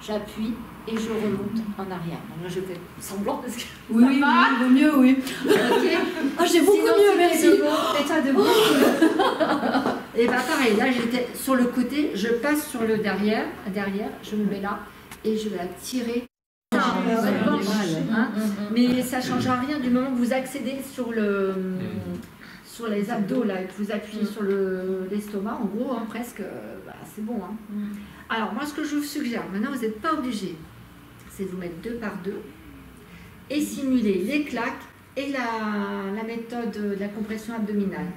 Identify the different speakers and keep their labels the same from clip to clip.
Speaker 1: j'appuie et je remonte en arrière. Donc là, je fais semblant parce que
Speaker 2: oui, oui, il vaut mieux, oui.
Speaker 1: Ok.
Speaker 2: Ah, j'ai beaucoup mieux, merci.
Speaker 1: État debout. Et bah pareil, là j'étais sur le côté, je passe sur le derrière, je me mets là et je vais la tirer. Mais ça ne changera rien du moment que vous accédez sur les abdos là, et que vous appuyez sur l'estomac, en gros, hein, presque, bah, c'est bon. Hein. Alors moi ce que je vous suggère, maintenant vous n'êtes pas obligé, c'est de vous mettre 2 par 2 et simuler les claques et la méthode de la compression abdominale.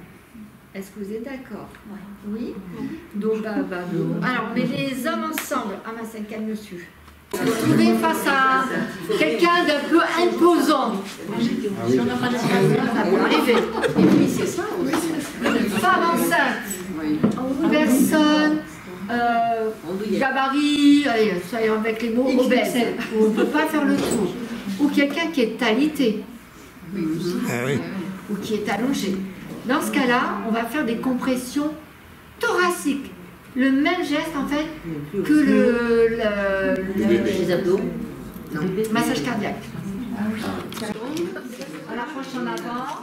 Speaker 1: Est-ce que vous êtes d'accord? Oui. Donc, alors, mais les hommes ensemble. Ah, c'est un calme dessus. Vous vous trouvez face à quelqu'un d'un peu imposant. Ça peut arriver. Et puis, c'est ça. Femme enceinte. Personne. Gabarit. Allez, soyons avec les mots obèses. On ne peut pas faire le tour. Ou quelqu'un qui est alité. Ou qui est allongé. Dans ce cas-là, on va faire des compressions thoraciques. Le même geste, en fait, que les abdos. Massage cardiaque. On approche en avant.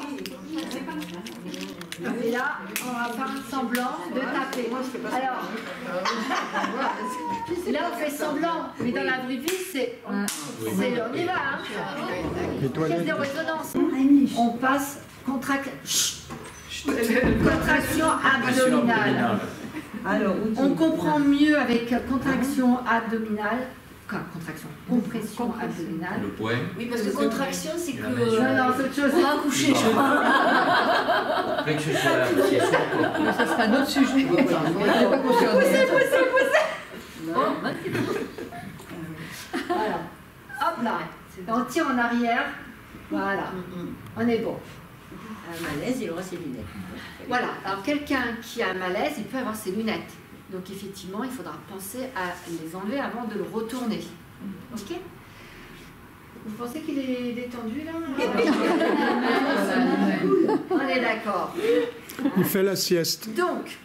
Speaker 1: Et là, on va faire un semblant de taper. Alors, là, on fait semblant, mais dans la vraie vie, on y va. Hein. Caisse de résonance. On passe contraction abdominale. Alors, on comprend mieux avec contraction abdominale. Compression abdominale.
Speaker 3: Le poing.
Speaker 4: Oui, parce que contraction, c'est que.
Speaker 1: Non, c'est autre chose.
Speaker 4: On va accoucher, je crois.
Speaker 3: Après que ce soit la situation.
Speaker 2: Ça sera un autre sujet.
Speaker 1: Poussez. Voilà. Hop là. On tire en arrière. Voilà. On est bon.
Speaker 4: Un malaise, il aura ses lunettes.
Speaker 1: Voilà, alors quelqu'un qui a un malaise, il peut avoir ses lunettes. Donc effectivement, il faudra penser à les enlever avant de le retourner. Ok? Vous pensez qu'il est détendu là? On est d'accord.
Speaker 5: Il fait la sieste.
Speaker 1: Donc,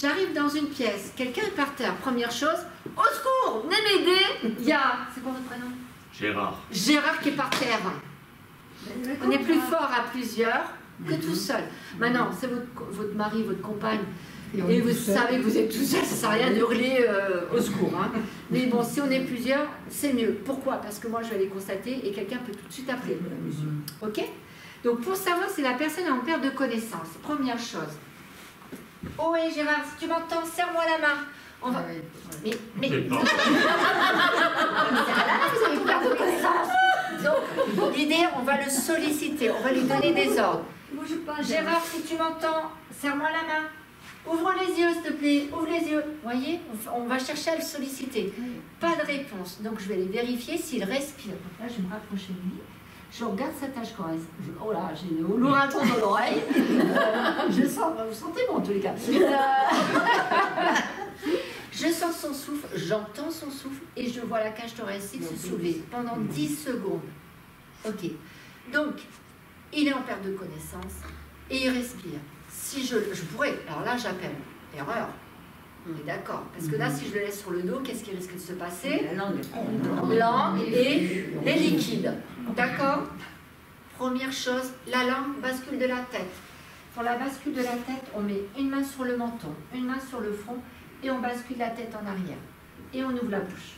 Speaker 1: j'arrive dans une pièce, quelqu'un est par terre. Première chose, au secours, venez m'aider. Il y a, c'est quoi votre prénom?
Speaker 3: Gérard.
Speaker 1: Gérard qui est par terre. On est plus fort à plusieurs que tout seul. Maintenant, c'est votre mari, votre compagne, et vous savez que vous êtes tout seul, ça ne sert à rien de hurler au secours. Hein. Mais bon, si on est plusieurs, c'est mieux. Pourquoi? Parce que moi, je vais les constater et quelqu'un peut tout de suite appeler. Ok? Donc, pour savoir si la personne est en perte de connaissance, première chose. Oh, oui, Gérard, si tu m'entends, serre-moi la main. On va... Mais... vous avez une perte de connaissance. Donc, l'idée, on va le solliciter, on va lui donner des ordres. Gérard, si tu m'entends, serre-moi la main. Ouvre les yeux, s'il te plaît, ouvre les yeux. Vous voyez, on va chercher à le solliciter. Pas de réponse, donc je vais aller vérifier s'il respire. Donc là, je vais me rapprocher de lui. Je regarde sa tâche correcte. Oh là, j'ai le louraton dans l'oreille. Je sens, vous sentez bon en tous les cas. Je sens son souffle, j'entends son souffle et je vois la cage thoracique se soulever pendant 10 secondes. Ok. Donc, il est en perte de connaissance et il respire. Si je pourrais, alors là j'appelle. Erreur. On est d'accord. Parce que là, si je le laisse sur le dos, qu'est-ce qui risque de se passer? La langue et les liquides. D'accord? Première chose, la langue bascule de la tête. Pour la bascule de la tête, on met une main sur le menton, une main sur le front et on bascule la tête en arrière. Et on ouvre la bouche.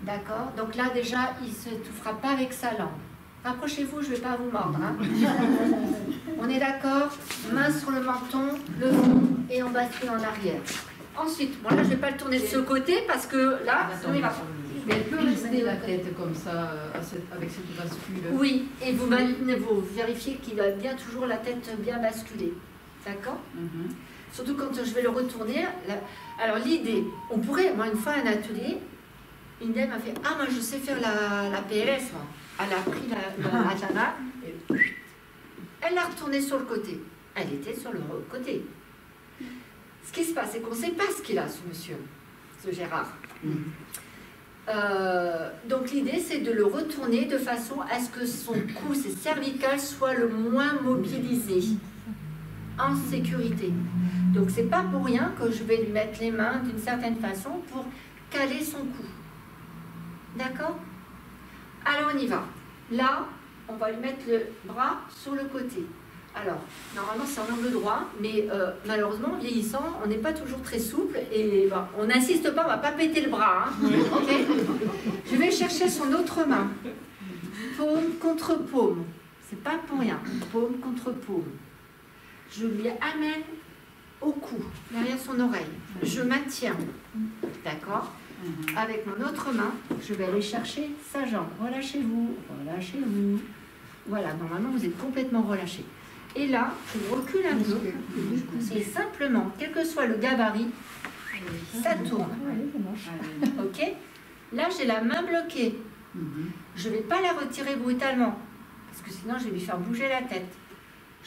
Speaker 1: D'accord? Donc là, déjà, il ne s'étouffera pas avec sa langue. Rapprochez-vous, je ne vais pas vous mordre. Hein. On est d'accord? Main sur le menton, le front et on bascule en arrière. Ensuite, bon là, je ne vais pas le tourner de ce côté parce que là, sinon il va...
Speaker 2: Mais elle peut rester la tête comme ça, avec cette bascule.
Speaker 1: Oui, et vous vérifiez qu'il a bien toujours la tête bien basculée. D'accord? Surtout quand je vais le retourner. Alors l'idée, on pourrait, moi une fois un atelier, une dame m'a fait « Ah, moi je sais faire la PLS, moi. » Elle a pris la atana et elle l'a retournée sur le côté. Elle était sur le côté. Ce qui se passe, c'est qu'on ne sait pas ce qu'il a, ce monsieur, ce Gérard. Donc l'idée, c'est de le retourner de façon à ce que son cou, ses cervicales, soient le moins mobilisés, en sécurité. Donc c'est pas pour rien que je vais lui mettre les mains d'une certaine façon pour caler son cou. D'accord? Alors on y va. Là, on va lui mettre le bras sur le côté. Alors, normalement c'est en angle droit, mais malheureusement, en vieillissant, on n'est pas toujours très souple et bah, on n'insiste pas, on ne va pas péter le bras. Hein, okay. Je vais chercher son autre main. Paume contre paume. C'est pas pour rien. Paume contre paume. Je lui amène au cou, derrière son oreille. Je maintiens. D'accord? Avec mon autre main, je vais aller chercher sa jambe. Relâchez-vous, relâchez-vous. Voilà, normalement vous êtes complètement relâché. Et là, je recule un peu. Et simplement, quel que soit le gabarit, ça tourne. Ok? Là, j'ai la main bloquée. Je ne vais pas la retirer brutalement, parce que sinon, je vais lui faire bouger la tête.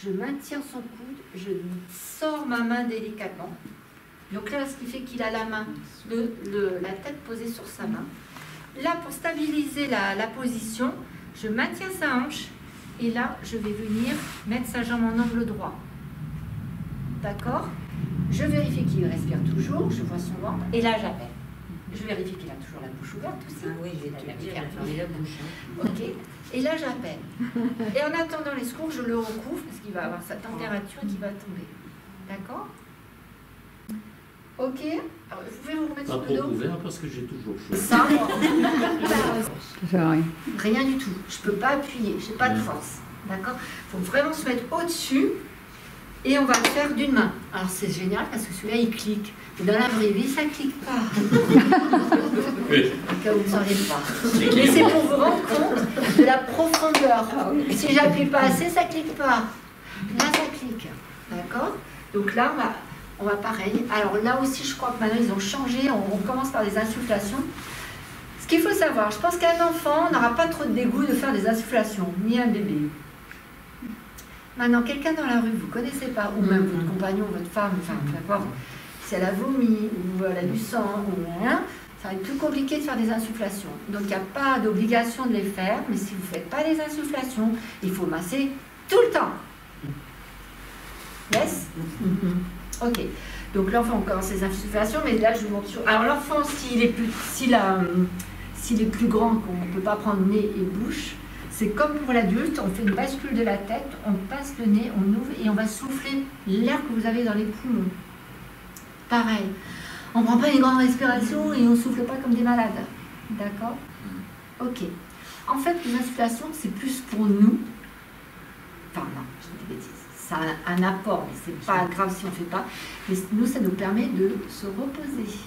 Speaker 1: Je maintiens son coude, je sors ma main délicatement. Donc là, ce qui fait qu'il a la main, la tête posée sur sa main. Là, pour stabiliser la position, je maintiens sa hanche. Et là, je vais venir mettre sa jambe en angle droit. D'accord? Je vérifie qu'il respire toujours, je vois son ventre, et là, j'appelle. Je vérifie qu'il a toujours la bouche ouverte aussi.
Speaker 4: Ah oui, je vais te dire, il a fermé la bouche.
Speaker 1: Ok, et là, j'appelle. Et en attendant les secours, je le recouvre, parce qu'il va avoir sa température qui va tomber. D'accord? Ok, alors, vous pouvez vous remettre
Speaker 3: Pas
Speaker 1: sur le
Speaker 3: trop
Speaker 1: dos.
Speaker 3: couvert parce que j'ai toujours chaud.
Speaker 1: Ça,
Speaker 2: Ça rien.
Speaker 1: rien du tout. Je ne peux pas appuyer, je n'ai pas de force. D'accord? Il faut vraiment se mettre au-dessus et on va le faire d'une main. Alors c'est génial parce que celui-là il clique. Mais dans la vraie vie, ça ne clique pas.
Speaker 3: Oui.
Speaker 1: Au cas où vous ne sauriez pas. Mais c'est pour vous rendre compte de la profondeur. Si j'appuie pas assez, ça ne clique pas. Là, ça clique. D'accord? Donc là, on va pareil. Alors là aussi, je crois que maintenant, ils ont changé. On commence par des insufflations. Ce qu'il faut savoir, je pense qu'un enfant n'aura pas trop de dégoût de faire des insufflations, ni un bébé. Maintenant, quelqu'un dans la rue, vous ne connaissez pas, ou même votre compagnon, votre femme, enfin, peu importe, si elle a vomi, ou elle a du sang, ou rien, ça va être plus compliqué de faire des insufflations. Donc, il n'y a pas d'obligation de les faire, mais si vous ne faites pas les insufflations, il faut masser tout le temps. Yes? Ok. Donc, l'enfant, on commence les insufflations, mais là, je vous montre sur... Alors, l'enfant, s'il est plus grand, qu'on ne peut pas prendre nez et bouche, c'est comme pour l'adulte, on fait une bascule de la tête, on passe le nez, on ouvre et on va souffler l'air que vous avez dans les poumons. Pareil, on ne prend pas une grande respiration et on ne souffle pas comme des malades. D'accord? Ok. En fait, les insufflations, c'est plus pour nous. Enfin, non, je dis des bêtises. Ça a un apport, mais c'est pas grave si on ne fait pas. Mais nous, ça nous permet de se reposer.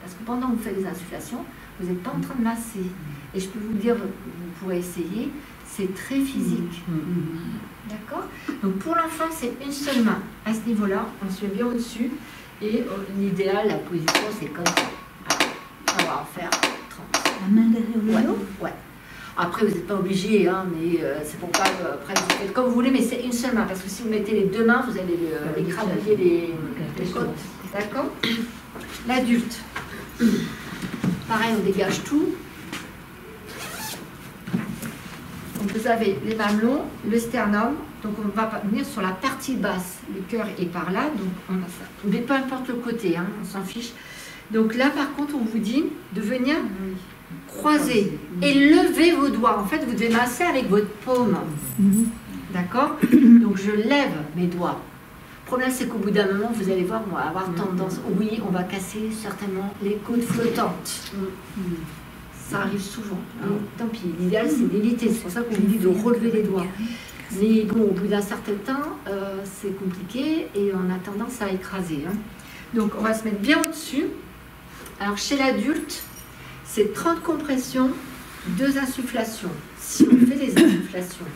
Speaker 1: Parce que pendant que vous faites des insufflations, vous n'êtes pas en train de masser. Et je peux vous dire, vous pourrez essayer, c'est très physique. D'accord? Donc pour l'enfant, c'est une seule main. À ce niveau-là, on se met bien au-dessus. Et l'idéal, la position, c'est comme ça. Alors, on va en faire 30.
Speaker 4: La main derrière le dos?
Speaker 1: Ouais. Après, vous n'êtes pas obligé, hein, mais c'est pour pas après vous faites comme vous voulez, mais c'est une seule main. Parce que si vous mettez les deux mains, vous allez écraser les côtes. D'accord? L'adulte. Pareil, on dégage tout. Donc vous avez les mamelons, le sternum, donc on va venir sur la partie basse. Le cœur est par là, donc on a ça. Mais peu importe le côté, hein, on s'en fiche. Donc là, par contre, on vous dit de venir croiser et lever vos doigts. En fait, vous devez masser avec votre paume. D'accord? Donc je lève mes doigts. Le problème, c'est qu'au bout d'un moment, vous allez voir, on va avoir tendance, oui, on va casser certainement les côtes flottantes. Ça arrive souvent. Tant pis, l'idéal, c'est d'éviter. C'est pour ça qu'on vous dit de relever les doigts. Mais bon, au bout d'un certain temps, c'est compliqué et on a tendance à écraser. Hein. Donc, on va se mettre bien au-dessus. Alors, chez l'adulte, c'est 30 compressions, 2 insufflations. Si on fait les insufflations,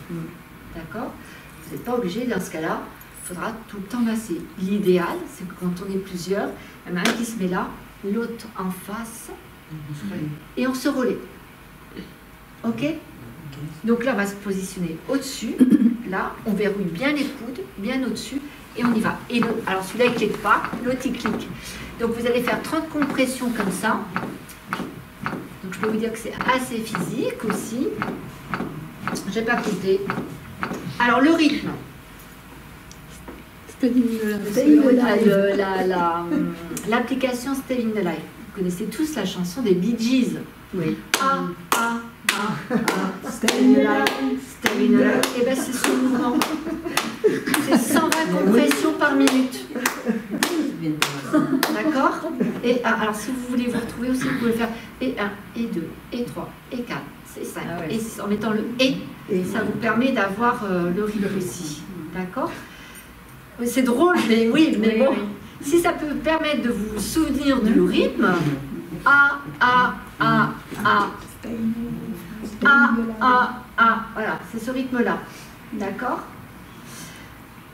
Speaker 1: d'accord? Vous n'êtes pas obligé, dans ce cas-là, il faudra tout le temps masser. L'idéal, c'est que quand on est plusieurs, il y en a un qui se met là, l'autre en face, et on se relaie. Ok? Donc là, on va se positionner au-dessus. Là, on verrouille bien les coudes, bien au-dessus, et on y va. Et alors celui-là, il ne clique pas, l'autre, il clique. Donc vous allez faire 30 compressions comme ça. Donc je peux vous dire que c'est assez physique aussi. Je vais pas compter. Alors le rythme. L'application Stay in the Life. connaissez tous la chanson des Bee Gees.
Speaker 2: Oui.
Speaker 1: Staying alive, staying alive. Et bien c'est ce mouvement. C'est 120 compressions par minute. D'accord? Et alors si vous voulez vous retrouver aussi, vous pouvez faire E1, E2, E3, E4, C5,
Speaker 2: Ah ouais.
Speaker 1: E6 en mettant le E. Ça vous permet d'avoir le rythme aussi. D'accord? C'est drôle, mais oui, mais bon. Si ça peut permettre de vous souvenir du rythme, A, A, A, A, voilà, c'est ce rythme-là. D'accord?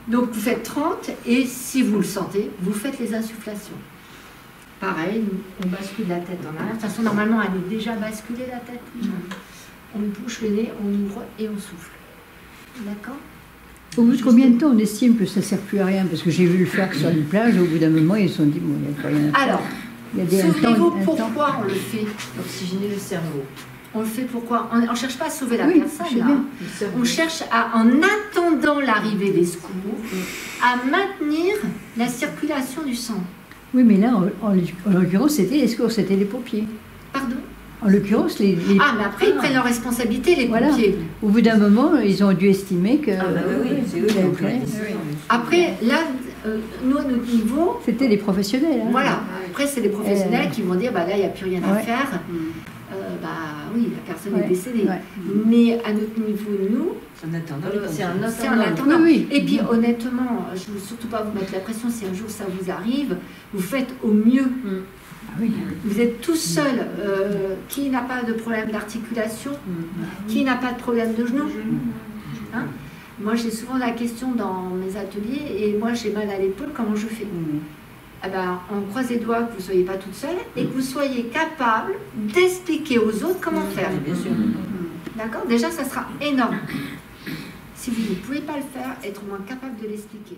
Speaker 1: Donc vous faites 30 et si vous le sentez, vous faites les insufflations. Pareil, on bascule la tête en arrière. De toute façon, normalement, elle est déjà basculée la tête. On bouche le nez, on ouvre et on souffle. D'accord?
Speaker 6: Au bout de combien de temps on estime que ça ne sert plus à rien? Parce que j'ai vu le faire sur une plage, au bout d'un moment, ils se sont dit, bon, il n'y a pas rien à faire.
Speaker 1: Alors,
Speaker 6: Il y a des
Speaker 1: souvenez-vous
Speaker 6: un temps.
Speaker 1: pourquoi on le fait.
Speaker 2: Oxygéner le cerveau.
Speaker 1: On le fait pourquoi? On ne cherche pas à sauver la
Speaker 6: Oui,
Speaker 1: personne.
Speaker 6: je sais
Speaker 1: Là.
Speaker 6: bien.
Speaker 2: Le cerveau.
Speaker 1: On cherche à, en attendant l'arrivée des secours, à maintenir la circulation du sang.
Speaker 6: Oui, mais là, en l'occurrence, c'était les secours, c'était les pompiers.
Speaker 1: Pardon?
Speaker 6: En l'occurrence,
Speaker 1: Ah, mais après, ils prennent leurs responsabilités, les
Speaker 6: Voilà.
Speaker 1: pompiers.
Speaker 6: au bout d'un moment, ils ont dû estimer que
Speaker 4: c'est eux qui ont pris la décision.
Speaker 1: Après, là, nous, à notre niveau,
Speaker 6: c'était les professionnels. Hein.
Speaker 1: voilà. Après, c'est les professionnels qui vont dire, bah là, il n'y a plus rien à
Speaker 6: Ouais.
Speaker 1: faire. Bah oui, la personne est décédée.
Speaker 6: Ouais.
Speaker 1: Mais à notre niveau, nous,
Speaker 4: En attendant,
Speaker 2: C'est un
Speaker 1: c'est en
Speaker 2: attendant.
Speaker 1: attendant.
Speaker 6: Oui, oui.
Speaker 1: Et puis honnêtement, je ne veux surtout pas vous mettre la pression si un jour ça vous arrive, vous faites au mieux.
Speaker 6: Ah oui.
Speaker 1: Vous êtes tout seul. Qui n'a pas de problème d'articulation? Qui n'a pas de problème de genou? Hein? Moi, j'ai souvent la question dans mes ateliers, et moi j'ai mal à l'épaule, comment je fais? Eh ben, on croise les doigts que vous ne soyez pas toute seule et que vous soyez capable d'expliquer aux autres comment faire.
Speaker 4: Bien sûr.
Speaker 1: D'accord? Déjà, ça sera énorme. Si vous ne pouvez pas le faire, être au moins capable de l'expliquer.